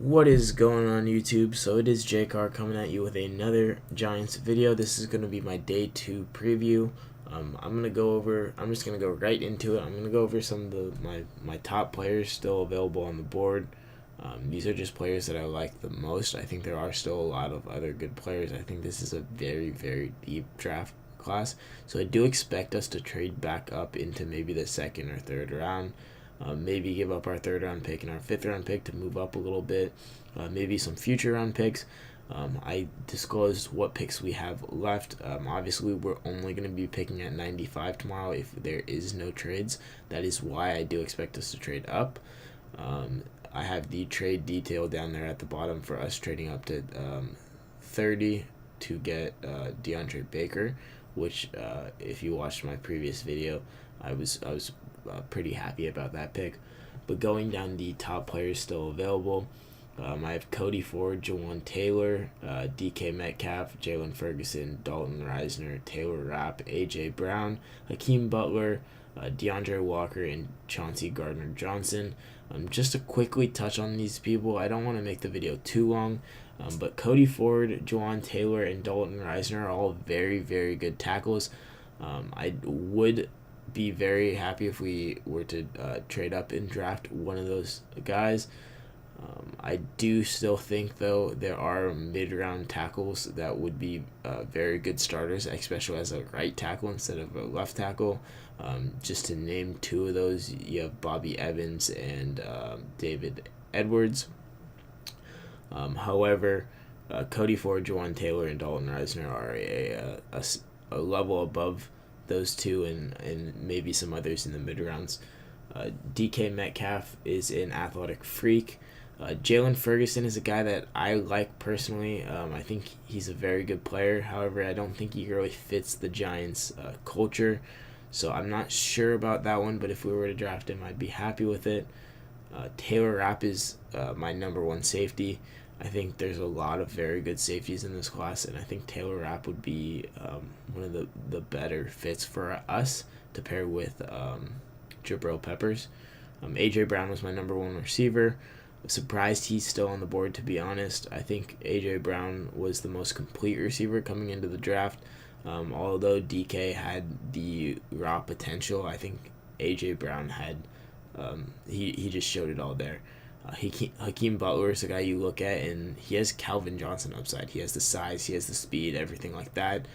What is going on YouTube? So it is JCar coming at you with another Giants video. This is going to be my day 2 preview. I'm just gonna go right into it. I'm gonna go over some of my top players still available on the board. These are just players that I like the most. I think there are still a lot of other good players. I think this is a very deep draft class. So I do expect us to trade back up into maybe the second or third round. Maybe give up our third round pick and our fifth round pick to move up a little bit. Maybe some future round picks. I disclosed what picks we have left. Obviously, we're only going to be picking at 95 tomorrow if there is no trades. That is why I do expect us to trade up. I have the trade detail down there at the bottom for us trading up to 30 to get DeAndre Baker, which if you watched my previous video, I was pretty happy about that pick. But going down the top players still available, I have Cody Ford, Jawan Taylor, DK Metcalf, Jalen Ferguson, Dalton Reisner, Taylor Rapp, A.J. Brown, Hakeem Butler, DeAndre Walker, and Chauncey Gardner-Johnson. Just to quickly touch on these people, I don't want to make the video too long, but Cody Ford, Jawan Taylor, and Dalton Reisner are all very good tackles. I would be very happy if we were to trade up and draft one of those guys. I do still think, though, there are mid-round tackles that would be very good starters, especially as a right tackle instead of a left tackle. Just to name two of those, you have Bobby Evans and David Edwards. However, Cody Ford, Jawan Taylor, and Dalton Reisner are a level above those two and maybe some others in the mid-rounds. DK Metcalf is an athletic freak. Jalen Ferguson is a guy that I like personally. I think he's a very good player. However, I don't think he really fits the Giants' culture. So I'm not sure about that one, but if we were to draft him, I'd be happy with it. Taylor Rapp is my number one safety. I think there's a lot of very good safeties in this class, and I think Taylor Rapp would be one of the better fits for us to pair with Jabril Peppers. A.J. Brown was my number one receiver. I'm surprised he's still on the board, to be honest. I think A.J. Brown was the most complete receiver coming into the draft. Although DK had the raw potential, I think A.J. Brown had he just showed it all there. Hakeem Butler is the guy you look at, and he has Calvin Johnson upside. He has the size, he has the speed, everything like that.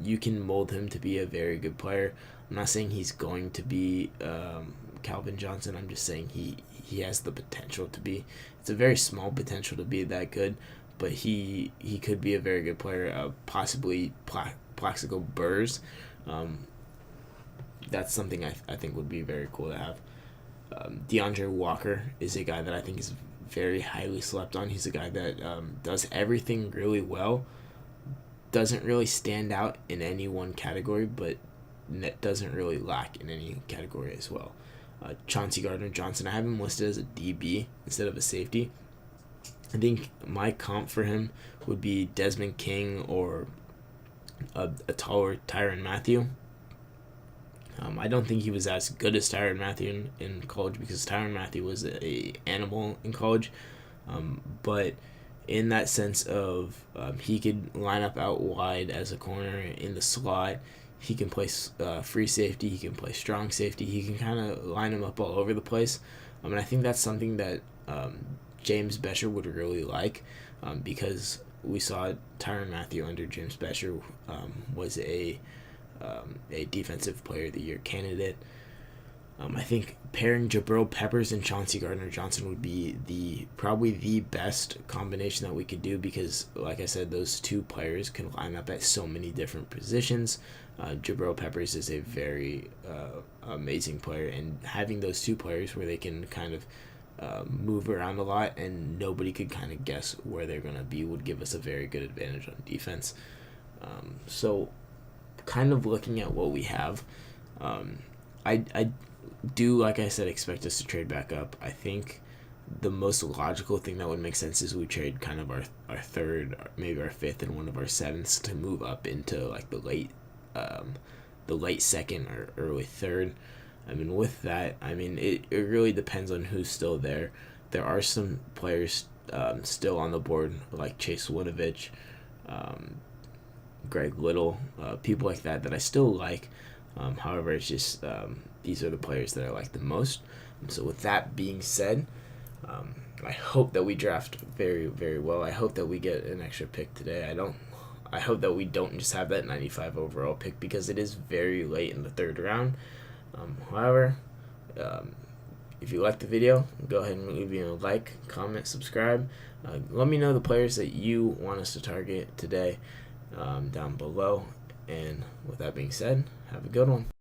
You can mold him to be a very good player. I'm not saying he's going to be Calvin Johnson. I'm just saying he has the potential to be. It's a very small potential to be that good, but he could be a very good player. Possibly Plaxico Burrs. That's something I think would be very cool to have. DeAndre Walker is a guy that I think is very highly slept on. He's a guy that does everything really well. Doesn't really stand out in any one category, but doesn't really lack in any category as well. Chauncey Gardner-Johnson, I have him listed as a DB instead of a safety. I think my comp for him would be Desmond King or a taller Tyrann Mathieu. I don't think he was as good as Tyrann Mathieu in college because Tyrann Mathieu was an animal in college. But in that sense of he could line up out wide as a corner in the slot. He can play free safety. He can play strong safety. He can kind of line him up all over the place. And I think that's something that James Bettcher would really like because we saw Tyrann Mathieu under James Bettcher was a defensive player of the year candidate. I think pairing Jabril Peppers and Chauncey Gardner-Johnson would be probably the best combination that we could do because, like I said, those two players can line up at so many different positions. Jabril Peppers is a very amazing player, and having those two players where they can kind of move around a lot and nobody could kind of guess where they're going to be would give us a very good advantage on defense. So kind of looking at what we have, I do, like I said, expect us to trade back up. I think the most logical thing that would make sense is we trade kind of our third, maybe our fifth, and one of our sevenths to move up into like the late second or early third. I mean, with that, it really depends on who's still there. there are some players still on the board, like Chase Winovich, Greg Little, people like that I still like. However, it's just these are the players that I like the most. So with that being said, I hope that we draft very, very well. I hope that we get an extra pick today. I hope that we don't just have that 95 overall pick, because it is very late in the third round. However, if you like the video, go ahead and leave me a like, comment, subscribe. Let me know the players that you want us to target today down below. And with that being said, have a good one.